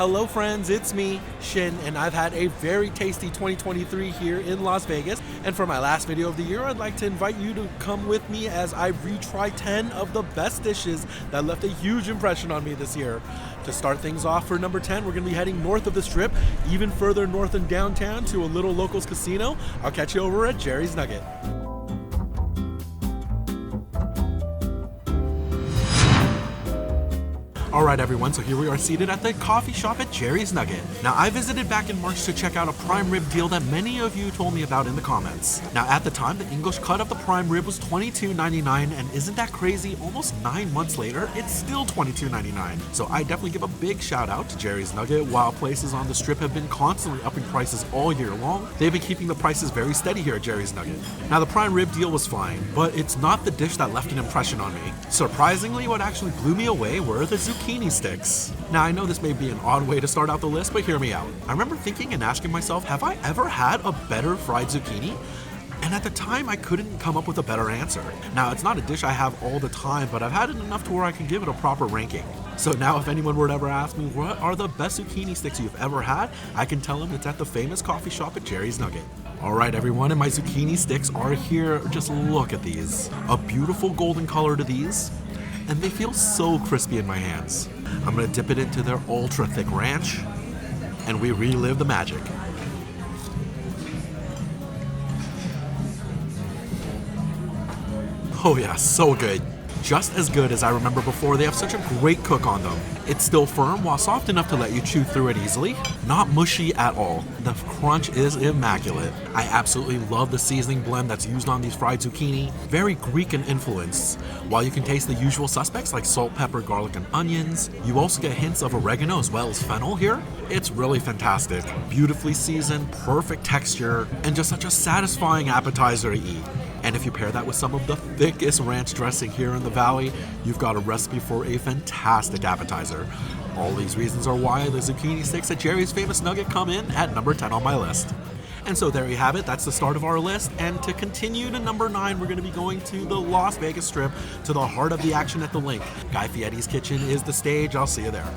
Hello friends, it's me, Shin, and I've had a very tasty 2023 here in Las Vegas. And for my last video of the year, I'd like to invite you to come with me as I retry 10 of the best dishes that left a huge impression on me this year. To start things off for number 10, we're going to be heading north of the Strip, even further north in downtown to a little locals casino. I'll catch you over at Jerry's Nugget. Alright everyone, so here we are seated at the coffee shop at Jerry's Nugget. Now I visited back in March to check out a prime rib deal that many of you told me about in the comments. Now at the time, the English cut of the prime rib was $22.99, and isn't that crazy? Almost 9 months later, it's still $22.99. So I definitely give a big shout out to Jerry's Nugget. While places on the Strip have been constantly upping prices all year long, they've been keeping the prices very steady here at Jerry's Nugget. Now the prime rib deal was fine, but it's not the dish that left an impression on me. Surprisingly, what actually blew me away were the zucchini sticks. Now I know this may be an odd way to start out the list, but hear me out. I remember thinking and asking myself, have I ever had a better fried zucchini? And at the time, I couldn't come up with a better answer. Now, it's not a dish I have all the time, but I've had it enough to where I can give it a proper ranking. So now if anyone were to ever ask me, what are the best zucchini sticks you've ever had? I can tell them it's at the famous coffee shop at Jerry's Nugget. Alright everyone, and my zucchini sticks are here. Just look at these. A beautiful golden color to these, and they feel so crispy in my hands. I'm gonna dip it into their ultra thick ranch, and we relive the magic. Oh yeah, so good. Just as good as I remember before. They have such a great cook on them. It's still firm while soft enough to let you chew through it easily. Not mushy at all. The crunch is immaculate. I absolutely love the seasoning blend that's used on these fried zucchini. Very Greek in influence. While you can taste the usual suspects like salt, pepper, garlic, and onions, you also get hints of oregano as well as fennel here. It's really fantastic. Beautifully seasoned, perfect texture, and just such a satisfying appetizer to eat. And if you pair that with some of the thickest ranch dressing here in the valley, you've got a recipe for a fantastic appetizer. All these reasons are why the zucchini sticks at Jerry's famous Nugget come in at number 10 on my list. And so there you have it, that's the start of our list. And to continue to number 9, we're going to be going to the Las Vegas Strip, to the heart of the action at the Link. Guy Fieri's kitchen is the stage. I'll see you there.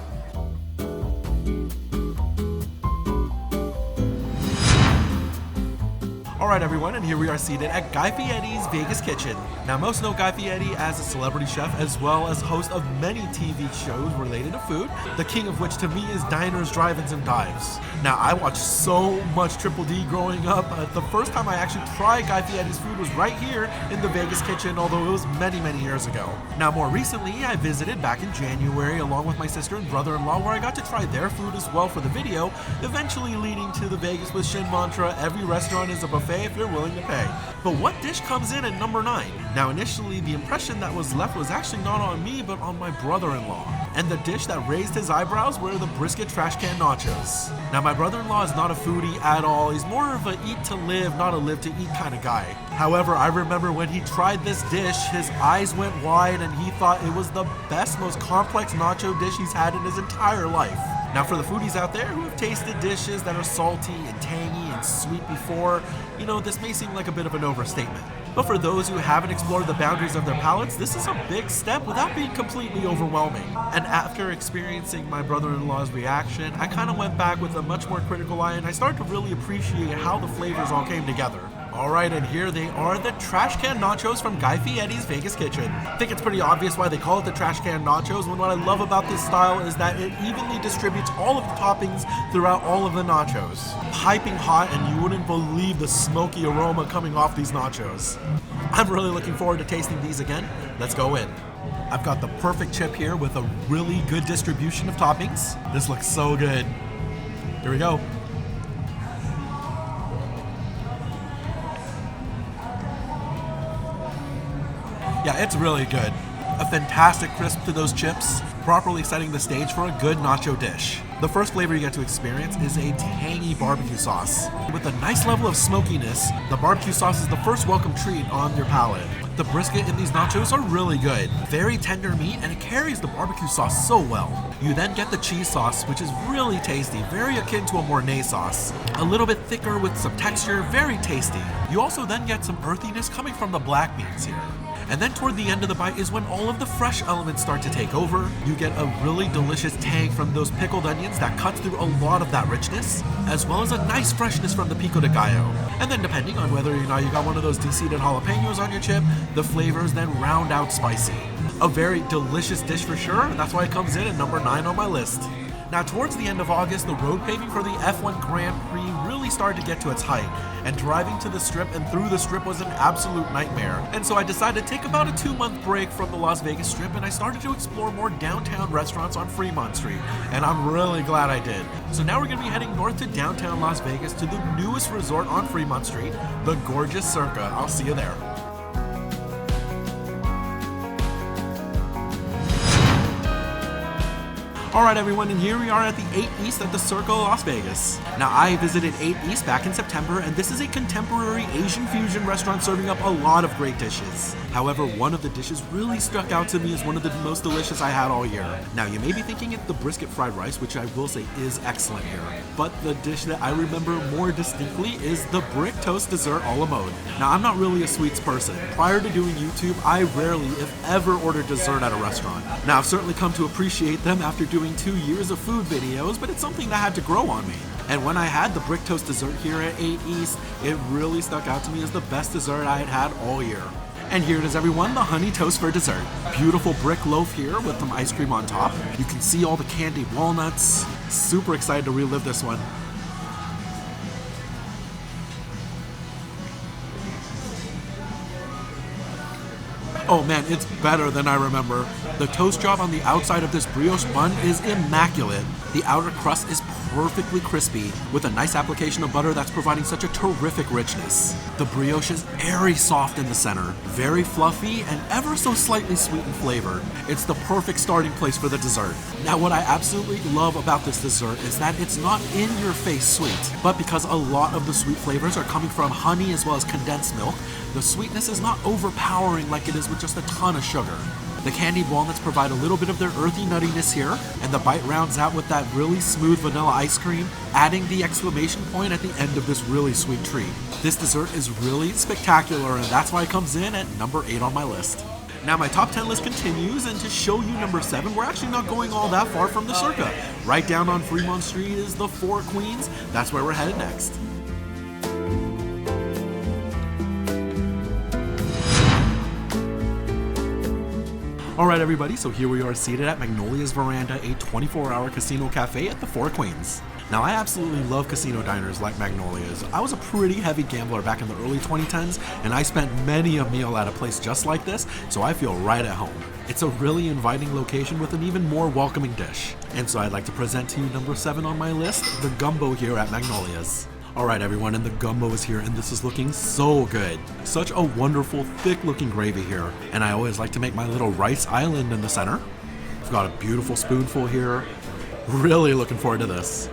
Alright everyone, and here we are seated at Guy Fieri's Vegas Kitchen. Now most know Guy Fieri as a celebrity chef as well as host of many TV shows related to food, the king of which to me is Diners, Drive-Ins, and Dives. Now I watched so much Triple D growing up. The first time I actually tried Guy Fieri's food was right here in the Vegas Kitchen, although it was many years ago. Now more recently, I visited back in January along with my sister and brother-in-law, where I got to try their food as well for the video, eventually leading to the Vegas with Shin mantra, every restaurant is a buffet if you're willing to pay. But what dish comes in at number 9? Now initially the impression that was left was actually not on me but on my brother-in-law. And the dish that raised his eyebrows were the brisket trash can nachos. Now my brother-in-law is not a foodie at all. He's more of a eat to live, not a live to eat kind of guy. However, I remember when he tried this dish, his eyes went wide and he thought it was the best, most complex nacho dish he's had in his entire life. Now for the foodies out there who have tasted dishes that are salty and tangy and sweet before, you know, this may seem like a bit of an overstatement. But for those who haven't explored the boundaries of their palates, this is a big step without being completely overwhelming. And after experiencing my brother-in-law's reaction, I kind of went back with a much more critical eye and I started to really appreciate how the flavors all came together. Alright, and here they are, the trash can nachos from Guy Fieri's Vegas Kitchen. I think it's pretty obvious why they call it the trash can nachos, when what I love about this style is that it evenly distributes all of the toppings throughout all of the nachos. Piping hot, and you wouldn't believe the smoky aroma coming off these nachos. I'm really looking forward to tasting these again. Let's go in. I've got the perfect chip here with a really good distribution of toppings. This looks so good. Here we go. Yeah, it's really good. A fantastic crisp to those chips, properly setting the stage for a good nacho dish. The first flavor you get to experience is a tangy barbecue sauce. With a nice level of smokiness, the barbecue sauce is the first welcome treat on your palate. The brisket in these nachos are really good. Very tender meat, and it carries the barbecue sauce so well. You then get the cheese sauce, which is really tasty, very akin to a Mornay sauce. A little bit thicker with some texture, very tasty. You also then get some earthiness coming from the black beans here. And then toward the end of the bite is when all of the fresh elements start to take over. You get a really delicious tang from those pickled onions that cuts through a lot of that richness, as well as a nice freshness from the pico de gallo. And then depending on whether you got one of those de-seeded jalapenos on your chip, the flavors then round out spicy. A very delicious dish for sure, and that's why it comes in at number 9 on my list. Now towards the end of August, the road paving for the F1 Grand Prix really started to get to its height, and driving to the Strip and through the Strip was an absolute nightmare. And so I decided to take about a 2-month break from the Las Vegas Strip, and I started to explore more downtown restaurants on Fremont Street, and I'm really glad I did. So now we're going to be heading north to downtown Las Vegas to the newest resort on Fremont Street, the gorgeous Circa. I'll see you there. Alright everyone, and here we are at the 8 East at the Circa Las Vegas. Now I visited 8 East back in September, and this is a contemporary Asian fusion restaurant serving up a lot of great dishes. However, one of the dishes really stuck out to me as one of the most delicious I had all year. Now you may be thinking it's the brisket fried rice, which I will say is excellent here. But the dish that I remember more distinctly is the brick toast dessert a la mode. Now I'm not really a sweets person. Prior to doing YouTube, I rarely, if ever, ordered dessert at a restaurant. Now I've certainly come to appreciate them after doing 2 years of food videos, but it's something that had to grow on me. And when I had the brick toast dessert here at 8 East, it really stuck out to me as the best dessert I had all year. And here it is everyone, the honey toast for dessert. Beautiful brick loaf here with some ice cream on top. You can see all the candied walnuts. Super excited to relive this one. Oh man, it's better than I remember. The toast job on the outside of this brioche bun is immaculate. The outer crust is perfectly crispy, with a nice application of butter that's providing such a terrific richness. The brioche is airy soft in the center, very fluffy, and ever so slightly sweet in flavor. It's the perfect starting place for the dessert. Now what I absolutely love about this dessert is that it's not in-your-face sweet, but because a lot of the sweet flavors are coming from honey as well as condensed milk, the sweetness is not overpowering like it is with just a ton of sugar. The candied walnuts provide a little bit of their earthy nuttiness here, and the bite rounds out with that really smooth vanilla ice cream, adding the exclamation point at the end of this really sweet treat. This dessert is really spectacular, and that's why it comes in at number 8 on my list. Now my top 10 list continues, and to show you number 7, we're actually not going all that far from the Circa. Right down on Fremont Street is the Four Queens. That's where we're headed next. Alright everybody, so here we are seated at Magnolias Veranda, a 24-hour casino cafe at the Four Queens. Now I absolutely love casino diners like Magnolias. I was a pretty heavy gambler back in the early 2010s, and I spent many a meal at a place just like this, so I feel right at home. It's a really inviting location with an even more welcoming dish. And so I'd like to present to you number 7 on my list, the gumbo here at Magnolias. Alright everyone, and the gumbo is here, and this is looking so good. Such a wonderful, thick looking gravy here. And I always like to make my little rice island in the center. I've got a beautiful spoonful here. Really looking forward to this.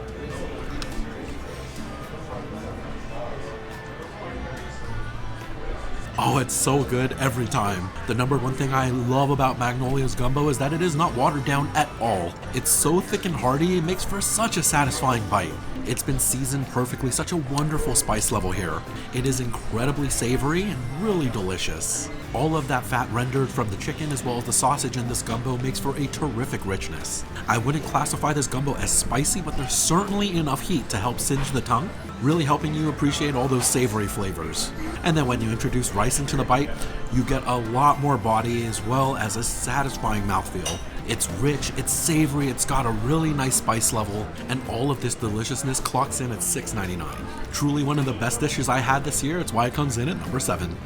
Oh, it's so good every time. The number one thing I love about Magnolia's gumbo is that it is not watered down at all. It's so thick and hearty, it makes for such a satisfying bite. It's been seasoned perfectly, such a wonderful spice level here. It is incredibly savory and really delicious. All of that fat rendered from the chicken as well as the sausage in this gumbo makes for a terrific richness. I wouldn't classify this gumbo as spicy, but there's certainly enough heat to help singe the tongue, really helping you appreciate all those savory flavors. And then when you introduce rice into the bite, you get a lot more body as well as a satisfying mouthfeel. It's rich, it's savory, it's got a really nice spice level, and all of this deliciousness clocks in at $6.99. Truly one of the best dishes I had this year, it's why it comes in at number 7.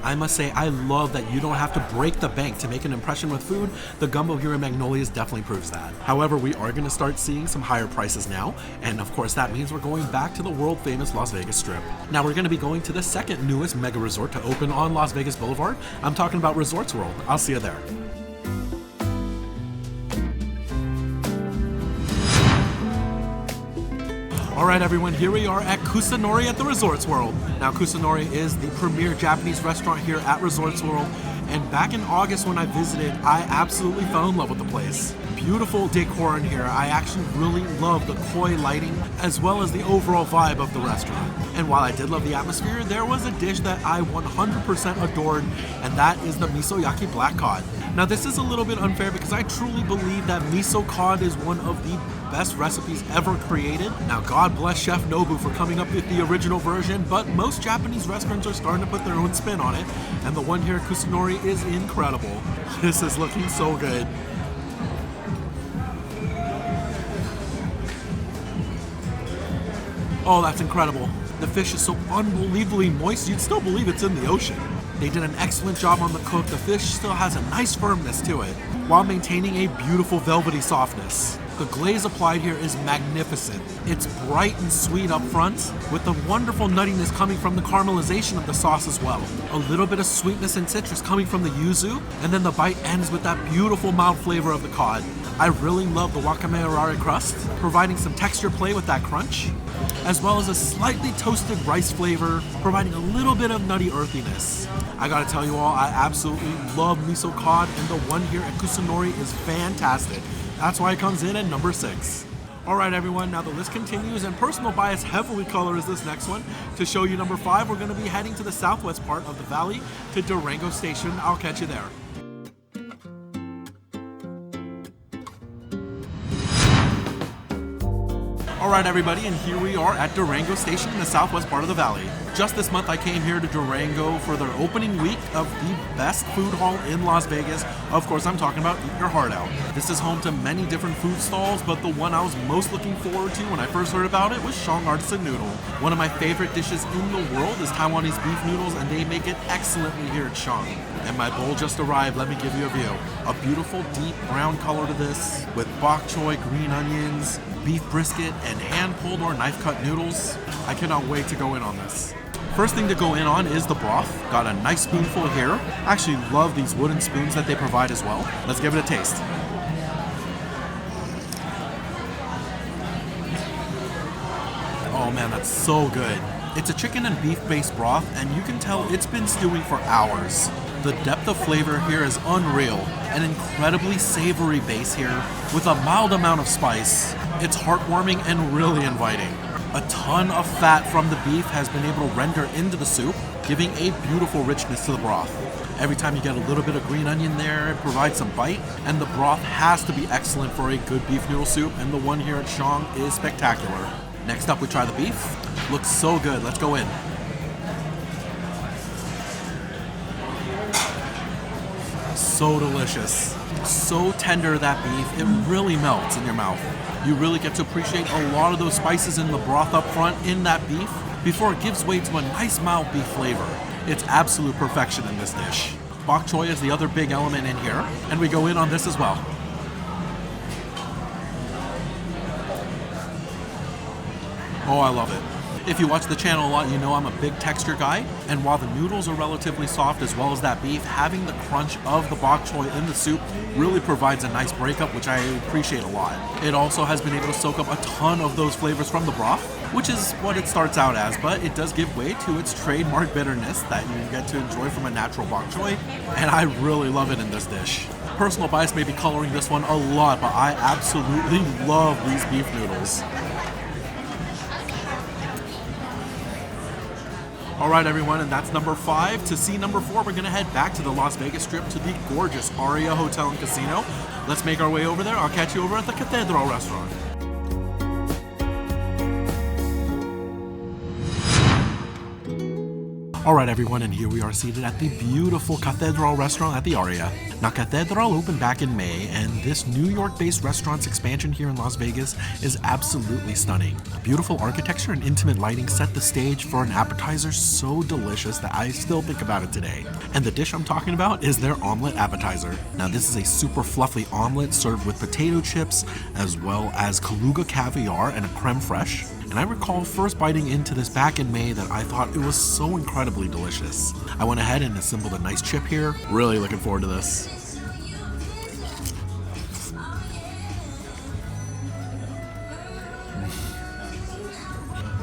I must say, I love that you don't have to break the bank to make an impression with food. The gumbo here in Magnolias definitely proves that. However, we are going to start seeing some higher prices now, and of course that means we're going back to the world famous Las Vegas Strip. Now we're going to be going to the second newest mega resort to open on Las Vegas Boulevard. I'm talking about Resorts World. I'll see you there. Alright everyone, here we are at Kusanori at the Resorts World. Now Kusanori is the premier Japanese restaurant here at Resorts World, and back in August when I visited, I absolutely fell in love with the place. beautiful decor in here. I actually really love the koi lighting as well as the overall vibe of the restaurant. And while I did love the atmosphere, there was a dish that I 100% adored, and that is the miso yaki black cod. Now this is a little bit unfair because I truly believe that miso cod is one of the best recipes ever created. Now God bless Chef Nobu for coming up with the original version, but most Japanese restaurants are starting to put their own spin on it, and the one here at Kusanori is incredible. This is looking so good. Oh, that's incredible. The fish is so unbelievably moist, you'd still believe it's in the ocean. They did an excellent job on the cook. The fish still has a nice firmness to it, while maintaining a beautiful velvety softness. The glaze applied here is magnificent. It's bright and sweet up front, with the wonderful nuttiness coming from the caramelization of the sauce as well. A little bit of sweetness and citrus coming from the yuzu, and then the bite ends with that beautiful mild flavor of the cod. I really love the wakame arare crust, providing some texture play with that crunch, as well as a slightly toasted rice flavor, providing a little bit of nutty earthiness. I gotta tell you all, I absolutely love miso cod, and the one here at Kusanori is fantastic. That's why it comes in at number 6. Alright everyone, now the list continues, and personal bias heavily colors this next one. To show you number 5, we're going to be heading to the southwest part of the valley to Durango Station. I'll catch you there. Alright everybody, and here we are at Durango Station in the southwest part of the valley. Just this month I came here to Durango for their opening week of the best food hall in Las Vegas. Of course, I'm talking about Eat Your Heart Out. This is home to many different food stalls, but the one I was most looking forward to when I first heard about it was Shang Artisan Noodle. One of my favorite dishes in the world is Taiwanese beef noodles, and they make it excellently here at Shang. And my bowl just arrived, let me give you a view. A beautiful deep brown color to this, with bok choy, green onions, beef brisket, and hand-pulled or knife-cut noodles. I cannot wait to go in on this. First thing to go in on is the broth. Got a nice spoonful here. I actually love these wooden spoons that they provide as well. Let's give it a taste. Oh man, that's so good. It's a chicken and beef based broth, and you can tell it's been stewing for hours. The depth of flavor here is unreal. An incredibly savory base here with a mild amount of spice. It's heartwarming and really inviting. A ton of fat from the beef has been able to render into the soup, giving a beautiful richness to the broth. Every time you get a little bit of green onion there, it provides some bite, and the broth has to be excellent for a good beef noodle soup, and the one here at Shang is spectacular. Next up, we try the beef. Looks so good. Let's go in. So delicious. So tender, that beef. It really melts in your mouth. You really get to appreciate a lot of those spices in the broth up front in that beef before it gives way to a nice mild beef flavor. It's absolute perfection in this dish. Bok choy is the other big element in here, and we go in on this as well. Oh, I love it. If you watch the channel a lot, you know I'm a big texture guy, and while the noodles are relatively soft as well as that beef, having the crunch of the bok choy in the soup really provides a nice breakup, which I appreciate a lot. It also has been able to soak up a ton of those flavors from the broth, which is what it starts out as, but it does give way to its trademark bitterness that you get to enjoy from a natural bok choy, and I really love it in this dish. Personal bias may be coloring this one a lot, but I absolutely love these beef noodles. Alright everyone, and that's number 5. To see number 4, we're going to head back to the Las Vegas Strip to the gorgeous Aria Hotel and Casino. Let's make our way over there. I'll catch you over at the Cathedral restaurant. Alright everyone, and here we are seated at the beautiful Cathedral restaurant at the Aria. Now Cathedral opened back in May, and this New York-based restaurant's expansion here in Las Vegas is absolutely stunning. Beautiful architecture and intimate lighting set the stage for an appetizer so delicious that I still think about it today. And the dish I'm talking about is their omelette appetizer. Now this is a super fluffy omelet served with potato chips, as well as Kaluga caviar and a creme fraiche. And I recall first biting into this back in May that I thought it was so incredibly delicious. I went ahead and assembled a nice chip here. Really looking forward to this.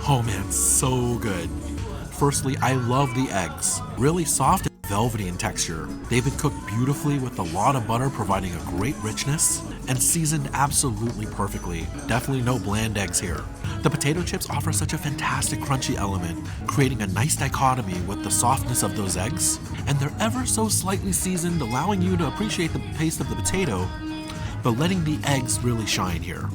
Oh man, so good. Firstly, I love the eggs. Really soft and velvety in texture. They've been cooked beautifully with a lot of butter, providing a great richness, and seasoned absolutely perfectly. Definitely no bland eggs here. The potato chips offer such a fantastic crunchy element, creating a nice dichotomy with the softness of those eggs, and they're ever so slightly seasoned, allowing you to appreciate the taste of the potato, but letting the eggs really shine here.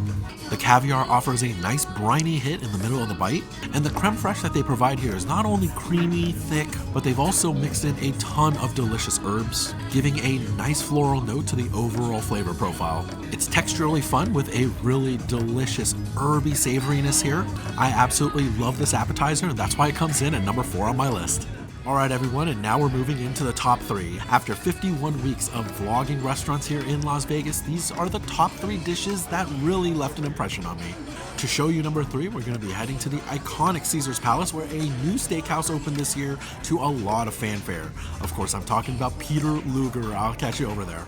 The caviar offers a nice briny hit in the middle of the bite, and the creme fraiche that they provide here is not only creamy, thick, but they've also mixed in a ton of delicious herbs, giving a nice floral note to the overall flavor profile. It's texturally fun with a really delicious herby savoriness here. I absolutely love this appetizer, and that's why it comes in at number 4 on my list. Alright everyone, and now we're moving into the top 3. After 51 weeks of vlogging restaurants here in Las Vegas, these are the top 3 dishes that really left an impression on me. To show you number 3, we're going to be heading to the iconic Caesar's Palace, where a new steakhouse opened this year to a lot of fanfare. Of course, I'm talking about Peter Luger. I'll catch you over there.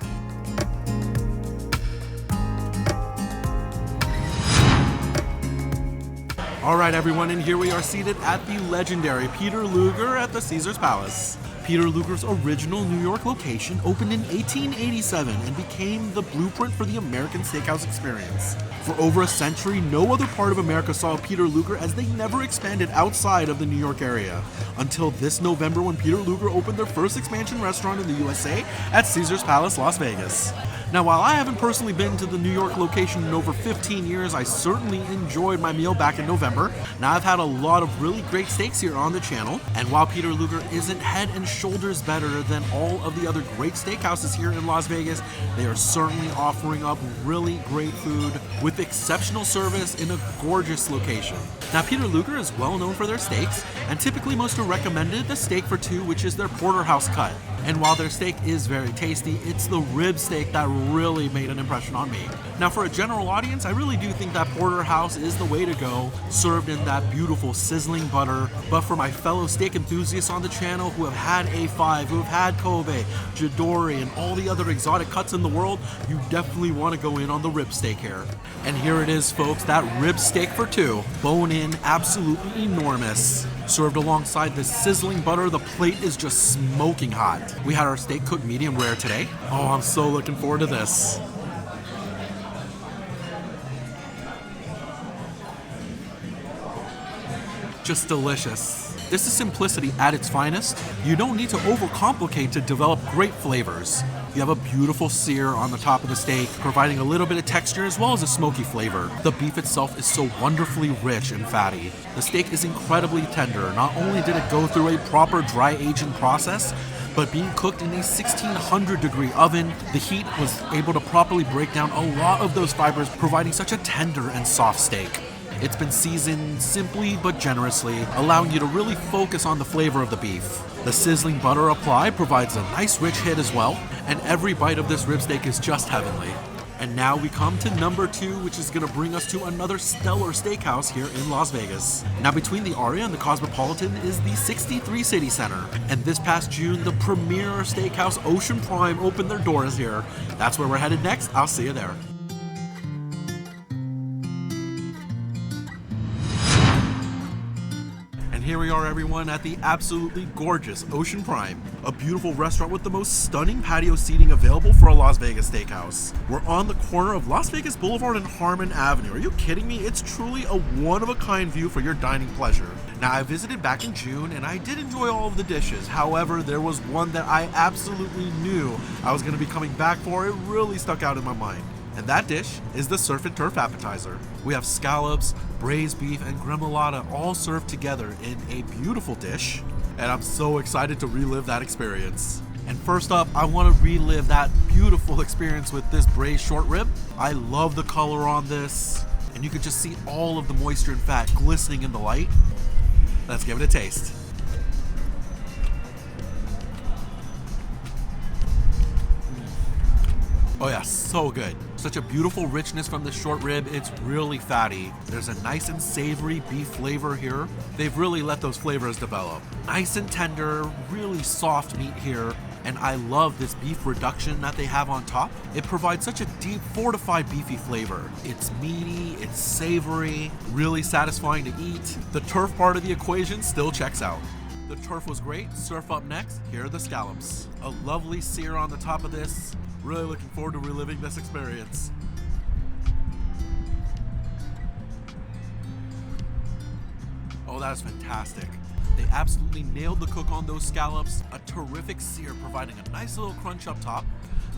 Alright everyone, and here we are seated at the legendary Peter Luger at the Caesar's Palace. Peter Luger's original New York location opened in 1887 and became the blueprint for the American steakhouse experience. For over a century, no other part of America saw Peter Luger, as they never expanded outside of the New York area. Until this November, when Peter Luger opened their first expansion restaurant in the USA at Caesar's Palace, Las Vegas. Now, while I haven't personally been to the New York location in over 15 years, I certainly enjoyed my meal back in November. Now, I've had a lot of really great steaks here on the channel, and while Peter Luger isn't head and shoulders better than all of the other great steakhouses here in Las Vegas, they are certainly offering up really great food with exceptional service in a gorgeous location. Now, Peter Luger is well known for their steaks, and typically most are recommended the steak for 2, which is their porterhouse cut. And while their steak is very tasty, it's the rib steak that really made an impression on me. Now, for a general audience, I really do think that porterhouse is the way to go, served in that beautiful sizzling butter. But for my fellow steak enthusiasts on the channel who have had A5, who have had Kobe, Jadori, and all the other exotic cuts in the world, you definitely want to go in on the rib steak here. And here it is, folks, that rib steak for 2, bone in, absolutely enormous. Served alongside this sizzling butter, the plate is just smoking hot. We had our steak cooked medium rare today. Oh, I'm so looking forward to this. Just delicious. This is simplicity at its finest. You don't need to overcomplicate to develop great flavors. You have a beautiful sear on the top of the steak, providing a little bit of texture as well as a smoky flavor. The beef itself is so wonderfully rich and fatty. The steak is incredibly tender. Not only did it go through a proper dry aging process, but being cooked in a 1600 degree oven, the heat was able to properly break down a lot of those fibers, providing such a tender and soft steak. It's been seasoned simply but generously, allowing you to really focus on the flavor of the beef. The sizzling butter applied provides a nice rich hit as well, and every bite of this rib steak is just heavenly. And now we come to number 2, which is going to bring us to another stellar steakhouse here in Las Vegas. Now, between the Aria and the Cosmopolitan is the 63 City Center, and this past June, the premier steakhouse Ocean Prime opened their doors here. That's where we're headed next. I'll see you there. Here we are, everyone, at the absolutely gorgeous Ocean Prime, a beautiful restaurant with the most stunning patio seating available for a Las Vegas steakhouse. We're on the corner of Las Vegas Boulevard and Harmon Avenue. Are you kidding me? It's truly a one-of-a-kind view for your dining pleasure. Now, I visited back in June, and I did enjoy all of the dishes. However, there was one that I absolutely knew I was going to be coming back for. It really stuck out in my mind. And that dish is the surf and turf appetizer. We have scallops, braised beef, and gremolata all served together in a beautiful dish, and I'm so excited to relive that experience. And first up, I want to relive that beautiful experience with this braised short rib. I love the color on this, and you can just see all of the moisture and fat glistening in the light. Let's give it a taste. Oh yeah, so good. Such a beautiful richness from the short rib. It's really fatty. There's a nice and savory beef flavor here. They've really let those flavors develop. Nice and tender, really soft meat here. And I love this beef reduction that they have on top. It provides such a deep, fortified beefy flavor. It's meaty, it's savory, really satisfying to eat. The turf part of the equation still checks out. The turf was great. Surf up next. Here are the scallops. A lovely sear on the top of this. Really looking forward to reliving this experience. Oh, that is fantastic. They absolutely nailed the cook on those scallops. A terrific sear, providing a nice little crunch up top.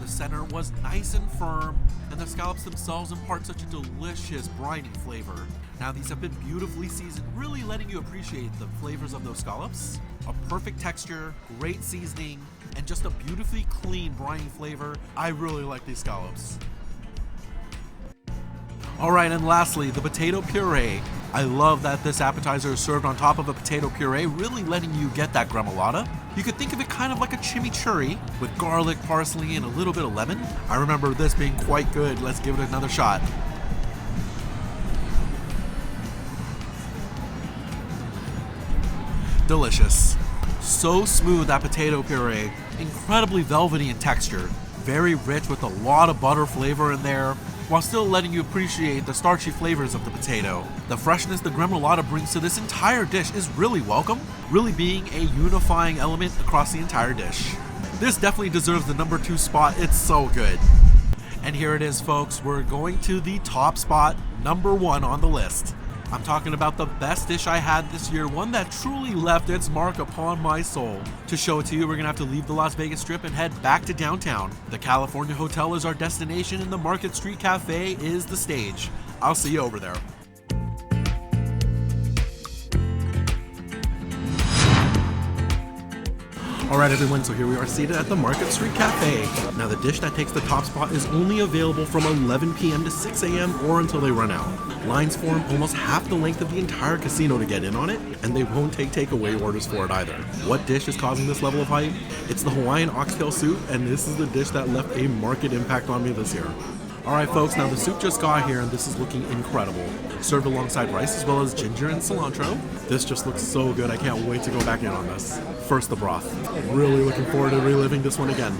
The center was nice and firm, and the scallops themselves impart such a delicious briny flavor. Now these have been beautifully seasoned, really letting you appreciate the flavors of those scallops. A perfect texture, great seasoning, and just a beautifully clean briny flavor. I really like these scallops. Alright, and lastly, the potato puree. I love that this appetizer is served on top of a potato puree, really letting you get that gremolata. You could think of it kind of like a chimichurri with garlic, parsley, and a little bit of lemon. I remember this being quite good. Let's give it another shot. Delicious. So smooth, that potato puree. Incredibly velvety in texture. Very rich with a lot of butter flavor in there, while still letting you appreciate the starchy flavors of the potato. The freshness the gremolata brings to this entire dish is really welcome, really being a unifying element across the entire dish. This definitely deserves the number 2 spot. It's so good. And here it is, folks. We're going to the top spot, number 1 on the list. I'm talking about the best dish I had this year, one that truly left its mark upon my soul. To show it to you, we're gonna have to leave the Las Vegas Strip and head back to downtown. The California Hotel is our destination and the Market Street Cafe is the stage. I'll see you over there. Alright everyone, so here we are seated at the Market Street Cafe. Now the dish that takes the top spot is only available from 11 p.m. to 6 a.m. or until they run out. Lines form almost half the length of the entire casino to get in on it, and they won't take takeaway orders for it either. What dish is causing this level of hype? It's the Hawaiian Oxtail soup, and this is the dish that left a marked impact on me this year. Alright folks, now the soup just got here and this is looking incredible. Served alongside rice as well as ginger and cilantro. This just looks so good, I can't wait to go back in on this. First, the broth. Really looking forward to reliving this one again.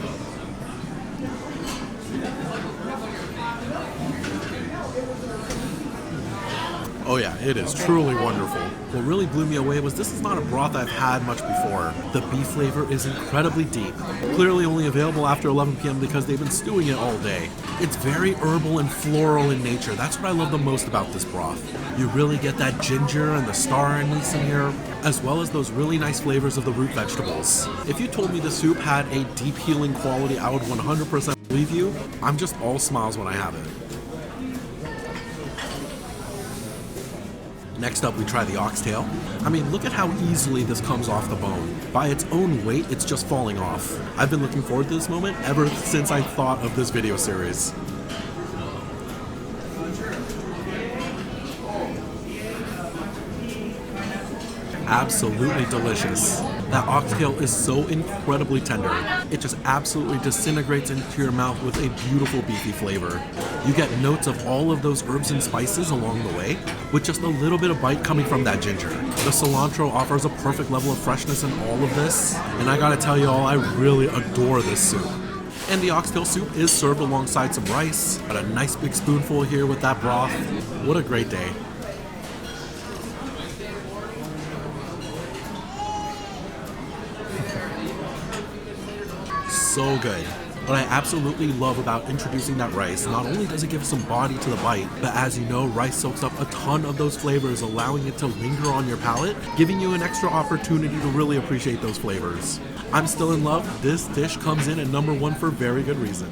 Oh yeah, it is truly wonderful. What really blew me away was this is not a broth I've had much before. The beef flavor is incredibly deep. Clearly only available after 11 p.m. because they've been stewing it all day. It's very herbal and floral in nature. That's what I love the most about this broth. You really get that ginger and the star anise in here, as well as those really nice flavors of the root vegetables. If you told me the soup had a deep healing quality, I would 100% believe you. I'm just all smiles when I have it. Next up, we try the oxtail. I mean, look at how easily this comes off the bone. By its own weight, it's just falling off. I've been looking forward to this moment ever since I thought of this video series. Absolutely delicious. That oxtail is so incredibly tender. It just absolutely disintegrates into your mouth with a beautiful beefy flavor. You get notes of all of those herbs and spices along the way, with just a little bit of bite coming from that ginger. The cilantro offers a perfect level of freshness in all of this, and I gotta tell y'all, I really adore this soup. And the oxtail soup is served alongside some rice. Got a nice big spoonful here with that broth. What a great day. So good. What I absolutely love about introducing that rice, not only does it give some body to the bite, but as you know, rice soaks up a ton of those flavors, allowing it to linger on your palate, giving you an extra opportunity to really appreciate those flavors. I'm still in love. This dish comes in at number 1 for very good reason.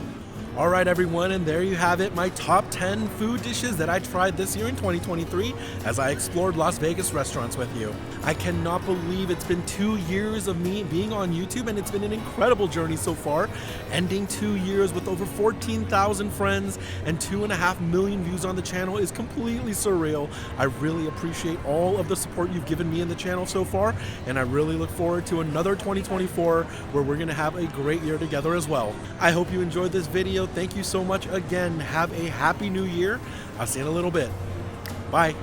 Alright everyone, and there you have it, my top 10 food dishes that I tried this year in 2023 as I explored Las Vegas restaurants with you. I cannot believe it's been 2 years of me being on YouTube, and it's been an incredible journey so far, ending 2 years with over 14,000 friends and 2.5 million views on the channel is completely surreal. I really appreciate all of the support you've given me in the channel so far, and I really look forward to another 2024 where we're going to have a great year together as well. I hope you enjoyed this video. Thank you so much again. Have a happy new year. I'll see you in a little bit. Bye.